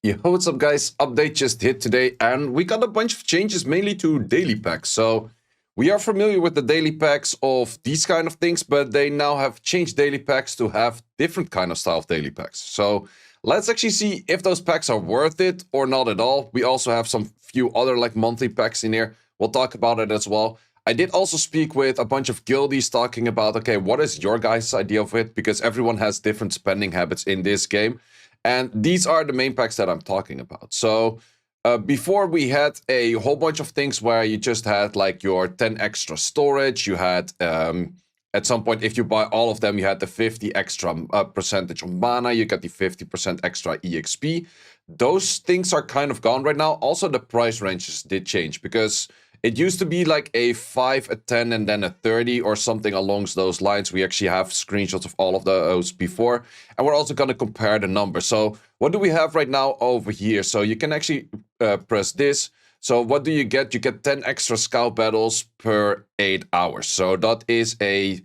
Yo, what's up, guys? Update just hit today, and we got a bunch of changes mainly to daily packs. So, we are familiar with the daily packs of these kind of things, but they now have changed daily packs to have different kind of style of daily packs. So, let's actually see if those packs are worth it or not at all. We also have some few other like monthly packs in here. We'll talk about it as well. I did also speak with a bunch of guildies talking about, okay, what is your guys' idea of it? Because everyone has different spending habits in this game. And these are the main packs that I'm talking about. So before we had a whole bunch of things where you just had like your 10 extra storage. You had at some point, if you buy all of them, you had the 50 extra percentage of mana. You got the 50% extra EXP. Those things are kind of gone right now. Also, the price ranges did change because it used to be like a 5, a 10, and then a 30 or something along those lines. We actually have screenshots of all of those before. And we're also going to compare the numbers. So what do we have right now over here? So you can actually press this. So what do you get? You get 10 extra scout battles per 8 hours. So that is a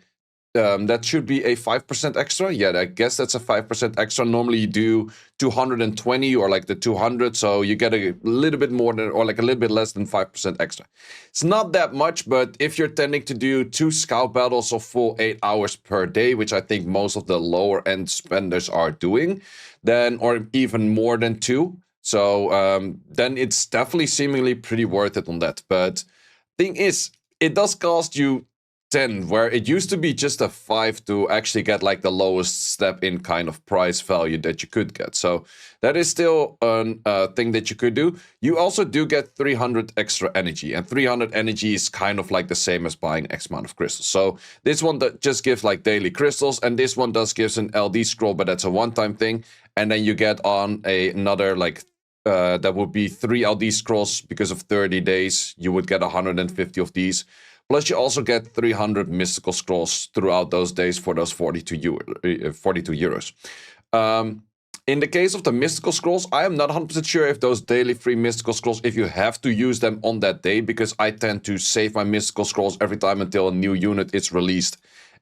that should be a 5% extra. Yeah, I guess that's a 5% extra. Normally you do 220 or like the 200, so you get a little bit more than, or like a little bit less than 5% extra. It's not that much, but if you're tending to do 2 scout battles of full 8 hours per day, which I think most of the lower end spenders are doing, then, or even more than 2, so then it's definitely seemingly pretty worth it on that. But thing is, it does cost you 10, where it used to be just a 5 to actually get like the lowest step in kind of price value that you could get. So that is still a thing that you could do. You also do get 300 extra energy, and 300 energy is kind of like the same as buying X amount of crystals. So this one that just gives like daily crystals, and this one does gives an LD scroll, but that's a one-time thing. And then you get on another like that would be 3 LD scrolls because of 30 days. You would get 150 of these. Plus, you also get 300 mystical scrolls throughout those days for those 42 euros. In the case of the mystical scrolls, I am not 100% sure if those daily free mystical scrolls, if you have to use them on that day, because I tend to save my mystical scrolls every time until a new unit is released.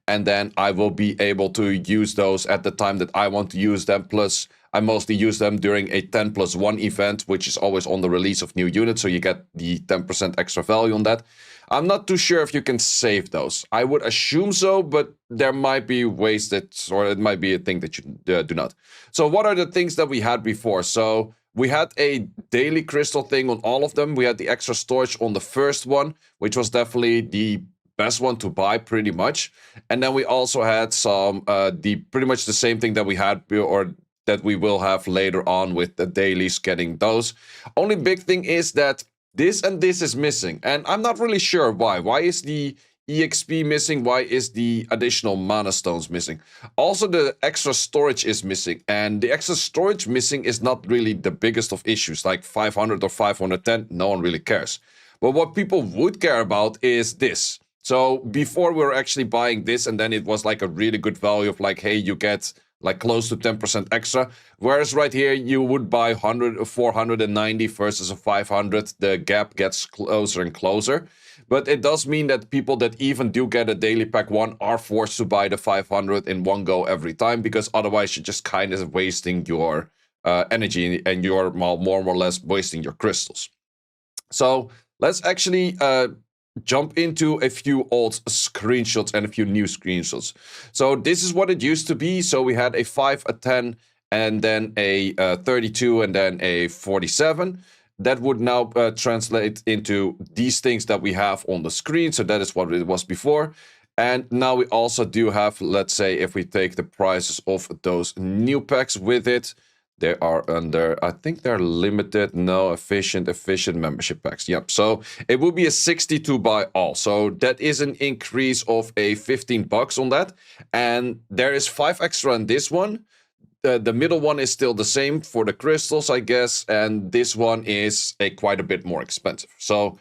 And then I will be able to use those at the time that I want to use them. Plus, I mostly use them during a 10+1 event, which is always on the release of new units, so you get the 10% extra value on that. I'm not too sure if you can save those. I would assume so, but there might be ways that, or it might be a thing that you do not. So what are the things that we had before? So we had a daily crystal thing on all of them. We had the extra storage on the first one, which was definitely the best one to buy pretty much. And then we also had some, pretty much the same thing that we had, or that we will have later on with the dailies getting those. Only big thing is that this and this is missing, and I'm not really sure why. Why is the EXP missing? Why is the additional mana stones missing? Also, the extra storage is missing, and the extra storage missing is not really the biggest of issues, like 500 or 510, no one really cares. But what people would care about is this. So before we were actually buying this, and then it was like a really good value of like, hey, you get like close to 10% extra. Whereas right here, you would buy 490 versus a 500. The gap gets closer and closer. But it does mean that people that even do get a daily pack 1 are forced to buy the 500 in one go every time, because otherwise you're just kind of wasting your energy, and you're more or less wasting your crystals. So let's actually jump into a few old screenshots and a few new screenshots. So this is what it used to be. So we had a 5, a 10, and then a 32, and then a 47. That would now translate into these things that we have on the screen. So that is what it was before. And now we also do have, let's say, if we take the prices of those new packs with it, they are under, I think they're limited, no, efficient membership packs. Yep, so it will be a 62 buy all. So that is an increase of a 15 bucks on that. And there is 5 extra in this one. The middle one is still the same for the crystals, I guess. And this one is quite a bit more expensive. So,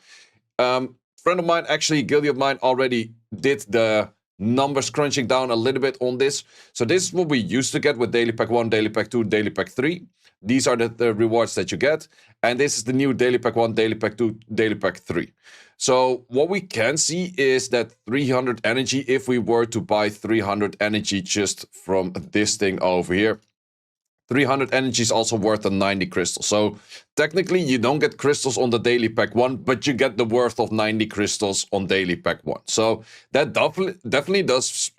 friend of mine, actually, guilty of mine, already did the numbers crunching down a little bit on this. So this is what we used to get with Daily Pack 1, Daily Pack 2, Daily Pack 3. These are the rewards that you get. And this is the new Daily Pack 1, Daily Pack 2, Daily Pack 3. So what we can see is that 300 energy, if we were to buy 300 energy just from this thing over here, 300 energy is also worth a 90 crystals. So technically you don't get crystals on the daily pack 1, but you get the worth of 90 crystals on daily pack 1. So that definitely does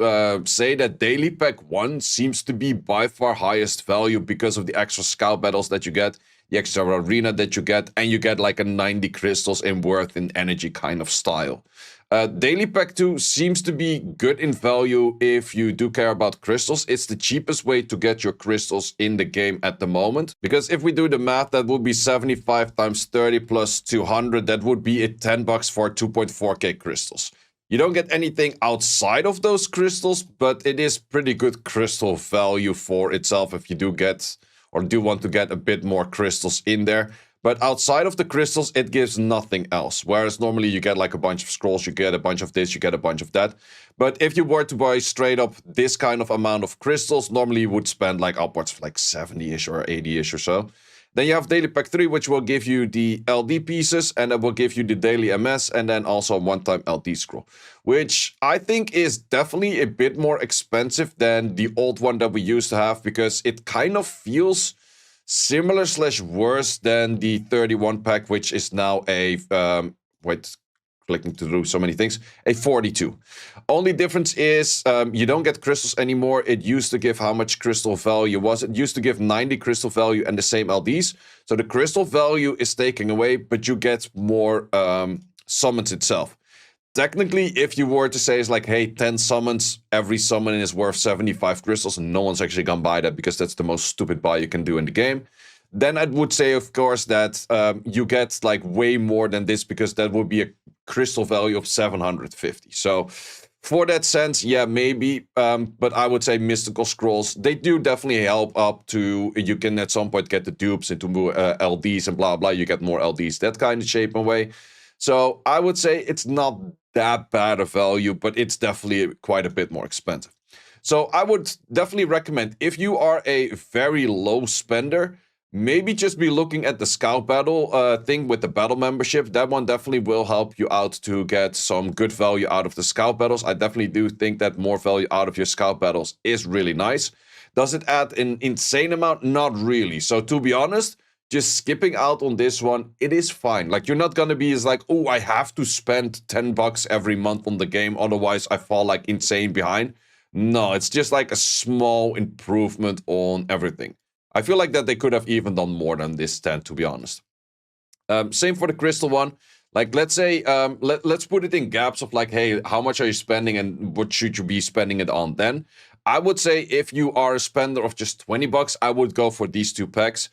say that daily pack 1 seems to be by far highest value because of the extra scout battles that you get, the extra arena that you get, and you get like a 90 crystals in worth in energy kind of style. Daily Pack 2 seems to be good in value if you do care about crystals. It's the cheapest way to get your crystals in the game at the moment. Because if we do the math, that would be 75 times 30 plus 200. That would be it 10 bucks for 2.4k crystals. You don't get anything outside of those crystals, but it is pretty good crystal value for itself if you do get or do want to get a bit more crystals in there. But outside of the crystals, it gives nothing else. Whereas normally you get like a bunch of scrolls, you get a bunch of this, you get a bunch of that. But if you were to buy straight up this kind of amount of crystals, normally you would spend like upwards of like 70-ish or 80-ish or so. Then you have Daily Pack 3, which will give you the LD pieces, and it will give you the daily MS, and then also a one-time LD scroll. Which I think is definitely a bit more expensive than the old one that we used to have, because it kind of feels similar / worse than the 31 pack, which is now a clicking to do so many things, a 42. Only difference is you don't get crystals anymore. It used to give how much crystal value was it? Used to give 90 crystal value and the same LDs. So the crystal value is taken away, but you get more summons itself. Technically, if you were to say it's like, hey, 10 summons, every summon is worth 75 crystals, and no one's actually gonna buy that because that's the most stupid buy you can do in the game, then I would say, of course, that you get like way more than this, because that would be a crystal value of 750. So for that sense, yeah, maybe, but I would say mystical scrolls, they do definitely help up to, you can at some point get the dupes into LDs and blah, blah, you get more LDs, that kind of shape and way. So I would say it's not that bad a value, but it's definitely quite a bit more expensive. So I would definitely recommend, if you are a very low spender, maybe just be looking at the Scout Battle thing with the battle membership. That one definitely will help you out to get some good value out of the Scout Battles. I definitely do think that more value out of your Scout Battles is really nice. Does it add an insane amount? Not really. So to be honest, just skipping out on this one, it is fine. Like, you're not gonna be as like, oh, I have to spend 10 bucks every month on the game, otherwise I fall like insane behind. No, it's just like a small improvement on everything. I feel like that they could have even done more than this 10, to be honest. Same for the crystal one. Like, let's say, let's put it in gaps of like, hey, how much are you spending and what should you be spending it on then? I would say if you are a spender of just 20 bucks, I would go for these two packs.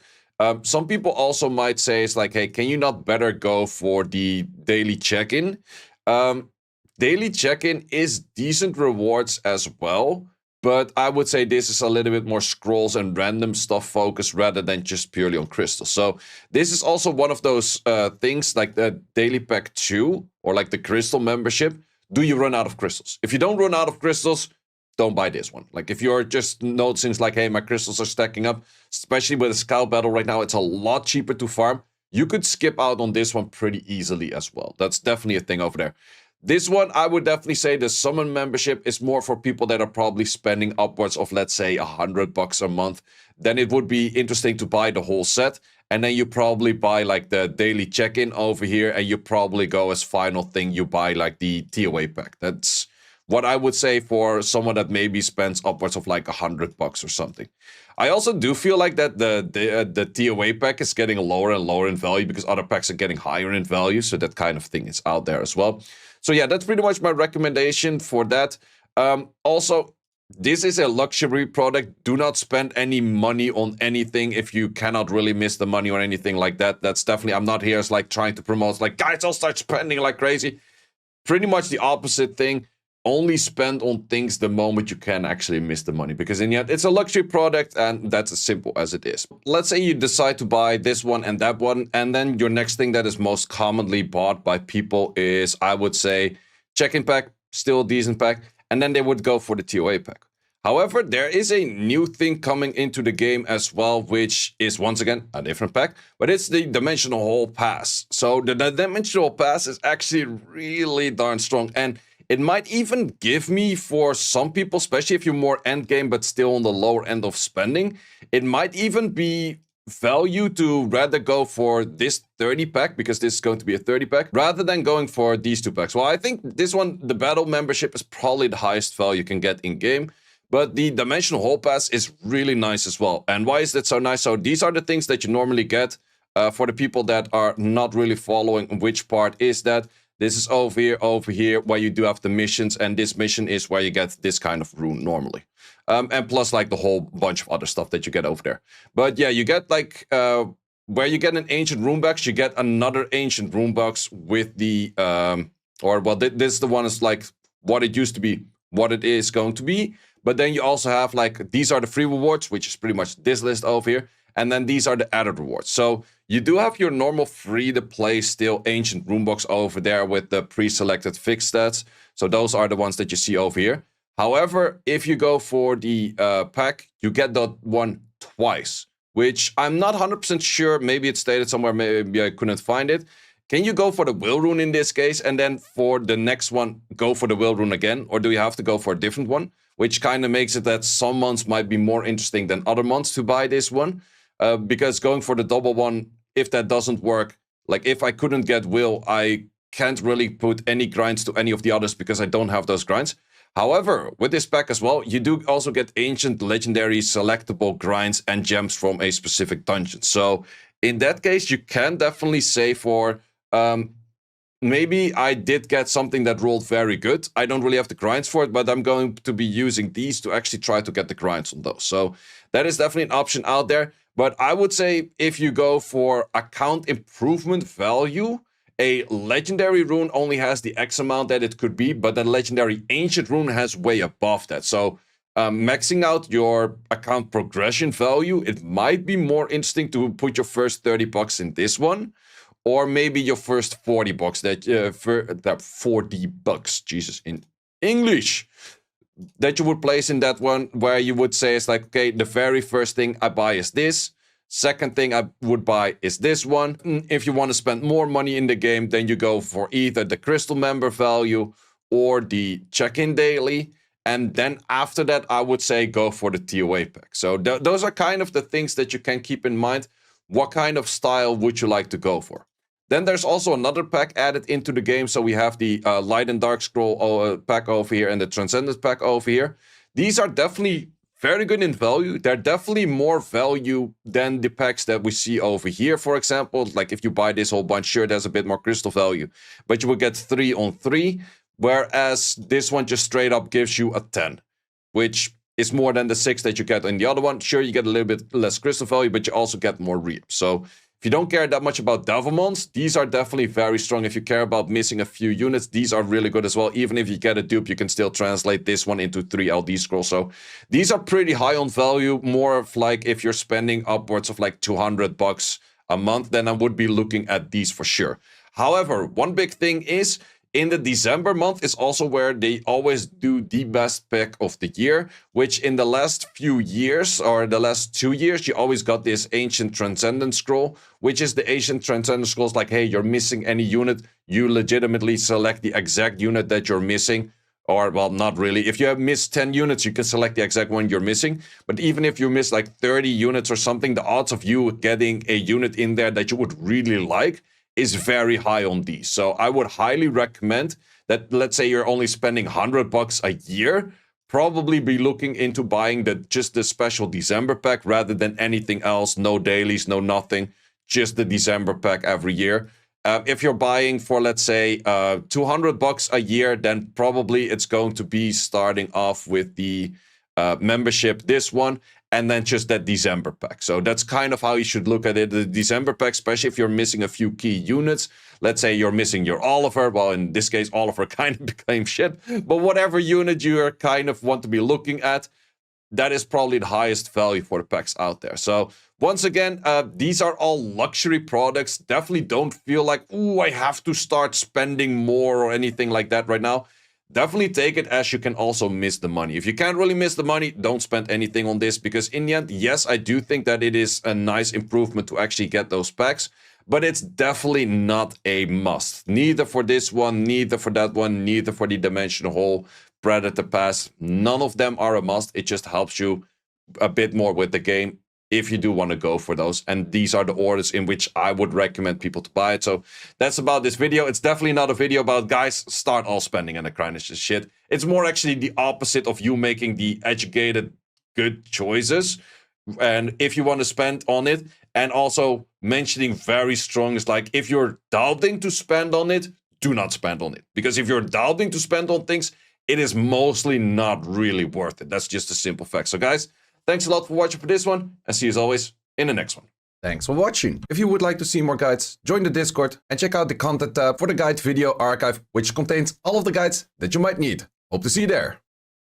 Some people also might say it's like, hey, can you not better go for the daily check-in? Daily check-in is decent rewards as well, but I would say this is a little bit more scrolls and random stuff focused rather than just purely on crystals. So this is also one of those things like the Daily Pack 2 or like the crystal membership. Do you run out of crystals? If you don't run out of crystals, don't buy this one. Like, if you're just noticing it's like, hey, my crystals are stacking up, especially with a Scout Battle right now, it's a lot cheaper to farm. You could skip out on this one pretty easily as well. That's definitely a thing over there. This one, I would definitely say the Summon membership is more for people that are probably spending upwards of, let's say, 100 bucks a month. Then it would be interesting to buy the whole set. And then you probably buy like the daily check-in over here, and you probably go as final thing, you buy like the TOA pack. That's what I would say for someone that maybe spends upwards of like 100 bucks or something. I also do feel like that the TOA pack is getting lower and lower in value because other packs are getting higher in value. So that kind of thing is out there as well. So yeah, that's pretty much my recommendation for that. Also, this is a luxury product. Do not spend any money on anything if you cannot really miss the money or anything like that. That's definitely, I'm not here as like trying to promote like, guys, I'll start spending like crazy. Pretty much the opposite thing. Only spend on things the moment you can actually miss the money, because in the end, it's a luxury product and that's as simple as it is. Let's say you decide to buy this one and that one, and then your next thing that is most commonly bought by people is, I would say, check-in pack, still a decent pack, and then they would go for the TOA pack. However, there is a new thing coming into the game as well, which is once again a different pack, but it's the Dimensional Hall Pass. So the Dimensional Pass is actually really darn strong, and It might even give me, for some people, especially if you're more endgame but still on the lower end of spending, it might even be value to rather go for this 30 pack, because this is going to be a 30 pack, rather than going for these 2 packs. Well, I think this one, the battle membership, is probably the highest value you can get in game, but the dimensional hall pass is really nice as well. And why is that so nice? So these are the things that you normally get for the people that are not really following which part is that. This is over here, where you do have the missions, and this mission is where you get this kind of rune normally. And plus, like, the whole bunch of other stuff that you get over there. But yeah, you get, like, where you get an ancient rune box, you get another ancient rune box with the, this is the one is, like, what it used to be, what it is going to be. But then you also have, like, these are the free rewards, which is pretty much this list over here. And then these are the added rewards. So you do have your normal free-to-play still ancient rune box over there with the pre-selected fixed stats. So those are the ones that you see over here. However, if you go for the pack, you get that one twice, which I'm not 100% sure. Maybe it's stated somewhere, maybe I couldn't find it. Can you go for the will rune in this case, and then for the next one, go for the will rune again? Or do you have to go for a different one? Which kind of makes it that some months might be more interesting than other months to buy this one. Because going for the double one, if that doesn't work, like if I couldn't get will, I can't really put any grinds to any of the others because I don't have those grinds. However, with this pack as well, you do also get ancient, legendary, selectable grinds and gems from a specific dungeon. So in that case, you can definitely say for, maybe I did get something that rolled very good. I don't really have the grinds for it, but I'm going to be using these to actually try to get the grinds on those. So that is definitely an option out there. But I would say if you go for account improvement value, a legendary rune only has the X amount that it could be, but a legendary ancient rune has way above that. So maxing out your account progression value, it might be more interesting to put your first 30 bucks in this one, or maybe your first 40 bucks, that 40 bucks, Jesus, in English, that you would place in that one, where you would say it's like, okay, the very first thing I buy is this. Second thing I would buy is this one. If you want to spend more money in the game, then you go for either the crystal member value or the check-in daily. And then after that, I would say go for the TOA pack. So those are kind of the things that you can keep in mind. What kind of style would you like to go for? Then there's also another pack added into the game. So we have the Light and Dark Scroll pack over here and the Transcendence pack over here. These are definitely very good in value. They're definitely more value than the packs that we see over here, for example. Like if you buy this whole bunch, sure, there's a bit more crystal value, but you will get 3 on 3, whereas this one just straight up gives you a 10, which is more than the 6 that you get in the other one. Sure, you get a little bit less crystal value, but you also get more reap. So if you don't care that much about Devilmons, these are definitely very strong. If you care about missing a few units, these are really good as well. Even if you get a dupe, you can still translate this one into 3 LD scrolls. So these are pretty high on value. More of like if you're spending upwards of like 200 bucks a month, then I would be looking at these for sure. However, one big thing is, in the December month is also where they always do the best pack of the year, which in the last few years, or the last 2 years, you always got this Ancient Transcendence Scroll, which is the Ancient Transcendence Scrolls like, hey, you're missing any unit, you legitimately select the exact unit that you're missing, or, well, not really. If you have missed 10 units, you can select the exact one you're missing, but even if you miss like 30 units or something, the odds of you getting a unit in there that you would really like is very high on these. So I would highly recommend that, let's say you're only spending 100 bucks a year, probably be looking into buying just the special December pack rather than anything else. No dailies, no nothing, just the December pack every year. If you're buying for, let's say, 200 bucks a year, then probably it's going to be starting off with the membership, this one, and then just that December pack. So that's kind of how you should look at it. The December pack, especially if you're missing a few key units. Let's say you're missing your Oliver. Well, in this case, Oliver kind of became shit. But whatever unit you kind of want to be looking at, that is probably the highest value for the packs out there. So once again, these are all luxury products. Definitely don't feel like, ooh, I have to start spending more or anything like that right now. Definitely take it, as you can also miss the money. If you can't really miss the money, don't spend anything on this, because in the end, yes, I do think that it is a nice improvement to actually get those packs. but it's definitely not a must. Neither for this one, neither for that one, neither for the Dimension Hole, Predator Pass. None of them are a must. It just helps you a bit more with the game if you do want to go for those. And these are the orders in which I would recommend people to buy it. So that's about this video. It's definitely not a video about, guys, start all spending and the grind is just shit. It's more actually the opposite of you making the educated, good choices. And if you want to spend on it, and also mentioning very strong is like, if you're doubting to spend on it, do not spend on it. Because if you're doubting to spend on things, it is mostly not really worth it. That's just a simple fact. So guys, thanks a lot for watching for this one, and see you as always in the next one. Thanks for watching. If you would like to see more guides, join the Discord and check out the content tab for the guide video archive, which contains all of the guides that you might need. Hope to see you there.